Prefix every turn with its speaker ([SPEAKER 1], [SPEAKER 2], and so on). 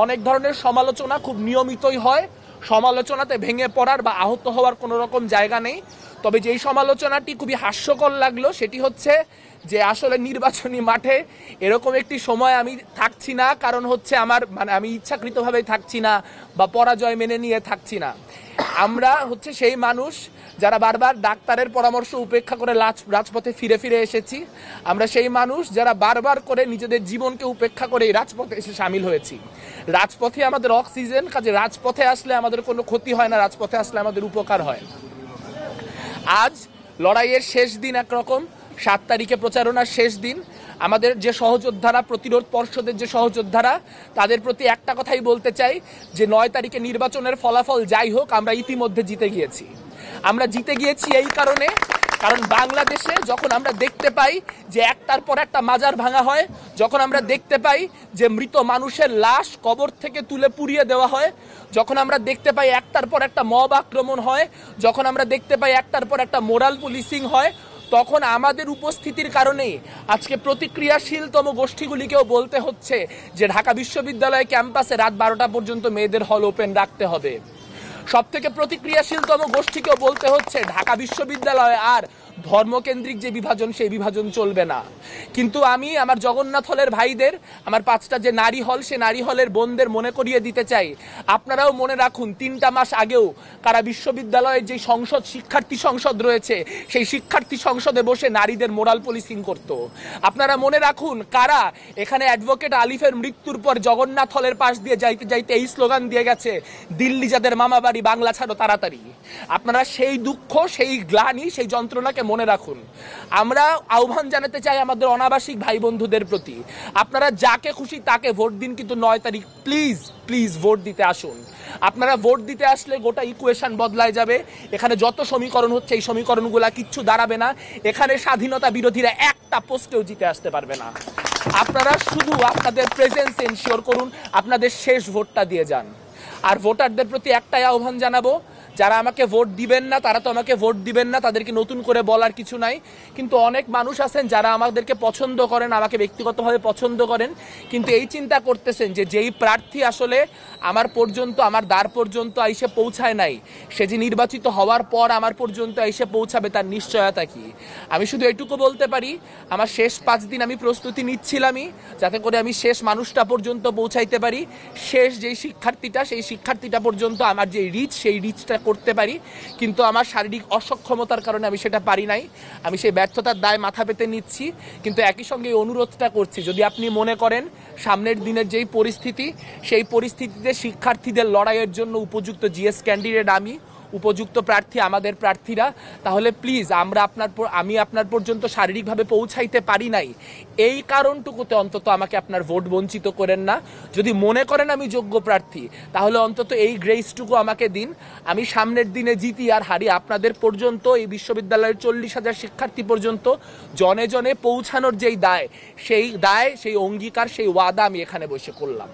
[SPEAKER 1] অনেক ধরনের সমালোচনা খুব নিয়মিতই হয়। সমালোচনাতে ভেঙে পড়ার বা আহত হওয়ার কোনো রকম জায়গা নেই। তবে যেই সমালোচনাটি খুবই হাস্যকর লাগলো সেটি হচ্ছে যে আসলে নির্বাচনী মাঠে এরকম একটি সময় আমি থাকছি না, কারণ হচ্ছে আমার আমি ইচ্ছাকৃতভাবেই থাকছি না বা পরাজয় মেনে নিয়ে থাকছি না। আমরা হচ্ছে সেই মানুষ যারা বারবার ডাক্তারের পরামর্শ উপেক্ষা করে রাজপথে ফিরে ফিরে এসেছি। আমরা সেই মানুষ যারা বারবার করে নিজেদের জীবনকে উপেক্ষা করে রাজপথে এসে সামিল হয়েছি। রাজপথে আমাদের অক্সিজেন, কাজে রাজপথে আসলে আমাদের কোনো ক্ষতি হয় না, রাজপথে আসলে আমাদের উপকার হয়। আজ লড়াইয়ের শেষ দিন, একরকম 7 তারিখে প্রচারণার শেষ দিন। আমাদের যে সহযোদ্ধারা, প্রতিরোধ পর্ষদের যে সহযোদ্ধারা, তাদের প্রতি একটা কথাই বলতে চাই যে 9 তারিখে নির্বাচনের ফলাফল যাই হোক, আমরা ইতিমধ্যে জিতে গিয়েছি। আমরা জিতে গিয়েছি এই কারণে, কারণ বাংলাদেশে যখন আমরা দেখতে পাই যে একটার পর একটা মাজার ভাঙা হয়, যখন আমরা দেখতে পাই যে মৃত মানুষের লাশ কবর থেকে তুলে পুড়িয়ে দেওয়া হয়, যখন আমরা দেখতে পাই একটার পর একটা মব আক্রমণ হয়, যখন আমরা দেখতে পাই একটার পর একটা মোরাল পুলিশিং হয়, তখন আমাদের উপস্থিতির কারণেই আজকে প্রতিক্রিয়াশীলতম গোষ্ঠীগুলিকেও বলতে হচ্ছে যে ঢাকা বিশ্ববিদ্যালয় ক্যাম্পাসে রাত 12টা পর্যন্ত মেয়েদের হল ওপেন রাখতে হবে। সব থেকে প্রতিক্রিয়াশীলতম গোষ্ঠীকেও বলতে হচ্ছে ঢাকা বিশ্ববিদ্যালয়ে আর ধর্মকেন্দ্রিক যে বিভাজন, সেই বিভাজন চলবে না। কিন্তু আমি আমার জগন্নাথ হলের ভাইদের, আমার 5টা যে নারী হল, সে নারী হলের বোনদের মনে করিয়ে দিতে চাই, আপনারাও মনে রাখুন 3টা মাস আগেও কারা বিশ্ববিদ্যালয়ের যে সংসদ, শিক্ষার্থী সংসদ রয়েছে, সেই শিক্ষার্থী সংসদে বসে নারীদের মোরাল পুলিশিং করত। আপনারা মনে রাখুন কারা এখানে অ্যাডভোকেট আলিফের মৃত্যুর পর জগন্নাথ হলের পাশ দিয়ে যাইতে যাইতে এই স্লোগান দিয়ে গেছে, দিল্লি যাদের মামা বাড়ি, বাংলা ছাড়ো তাড়াতাড়ি। আপনারা সেই দুঃখ, সেই গ্লানি, সেই যন্ত্রণাকে মনে রাখুন। আমরা আহ্বান জানাতে চাই আমাদের অনাবাসিক ভাই বন্ধুদের প্রতি, আপনারা যাকে খুশি তাকে ভোট দিন, কিন্তু 9 তারিখ প্লিজ প্লিজ ভোট দিতে আসুন। আপনারা ভোট দিতে আসলে গোটা ইকুয়েশন বদলায় যাবে। এখানে যত সমীকরণ হচ্ছে, এই সমীকরণগুলা কিচ্ছু দাঁড়াবে না। এখানে স্বাধীনতা বিরোধীরা একটা পোস্টেও জিতে আসতে পারবে না। আপনারা শুধু আপনাদের প্রেজেন্স এনশিওর করুন, আপনাদের শেষ ভোটটা দিয়ে যান। আর ভোটারদের প্রতি একটাই আহ্বান জানাবো, যারা আমাকে ভোট দিবেন না তারা তো আমাকে ভোট দিবেন না, তাদেরকে নতুন করে বলার কিছু নাই। কিন্তু অনেক মানুষ আছেন যারা আমাদেরকে পছন্দ করেন, আমাকে ব্যক্তিগতভাবে পছন্দ করেন, কিন্তু এই চিন্তা করতেছেন যে যেই প্রার্থী আসলে আমার পর্যন্ত, আমার দ্বার পর্যন্ত আইসে পৌঁছায় নাই, সে যে নির্বাচিত হওয়ার পর আমার পর্যন্ত আইসে পৌঁছাবে তার নিশ্চয়তা কি। আমি শুধু এটুকু বলতে পারি, আমার শেষ 5 দিন আমি প্রস্তুতি নিচ্ছিলামই যাতে করে আমি শেষ মানুষটা পর্যন্ত পৌঁছাইতে পারি। শেষ যেই শিক্ষার্থীটা, সেই শিক্ষার্থীটা পর্যন্ত আমার যে রিচ, সেই রিচটা করতে পারি। কিন্তু আমার শারীরিক অসক্ষমতার কারণে আমি সেটা পারি নাই। আমি সেই ব্যর্থতার দায় মাথা পেতে নিচ্ছি। কিন্তু একই সঙ্গে এই অনুরোধটা করছি, যদি আপনি মনে করেন সামনের দিনের যেই পরিস্থিতি, সেই পরিস্থিতিতে শিক্ষার্থীদের লড়াইয়ের জন্য উপযুক্ত জিএস ক্যান্ডিডেট আমি, উপযুক্ত প্রার্থী আমাদের প্রার্থীরা, তাহলে প্লিজ আমি আপনার পর্যন্ত শারীরিকভাবে পৌঁছাইতে পারি নাই, এই কারণটুকুতে অন্তত আমাকে আপনার ভোট বঞ্চিত করেন না। যদি মনে করেন আমি যোগ্য প্রার্থী, তাহলে অন্তত এই গ্রেসটুকু আমাকে দিন। আমি সামনের দিনে জিতি আর হারি, আপনাদের পর্যন্ত, এই বিশ্ববিদ্যালয়ের 40,000 শিক্ষার্থী পর্যন্ত জনে জনে পৌঁছানোর যেই দায়, সেই অঙ্গীকার, সেই ওয়াদা আমি এখানে বসে করলাম।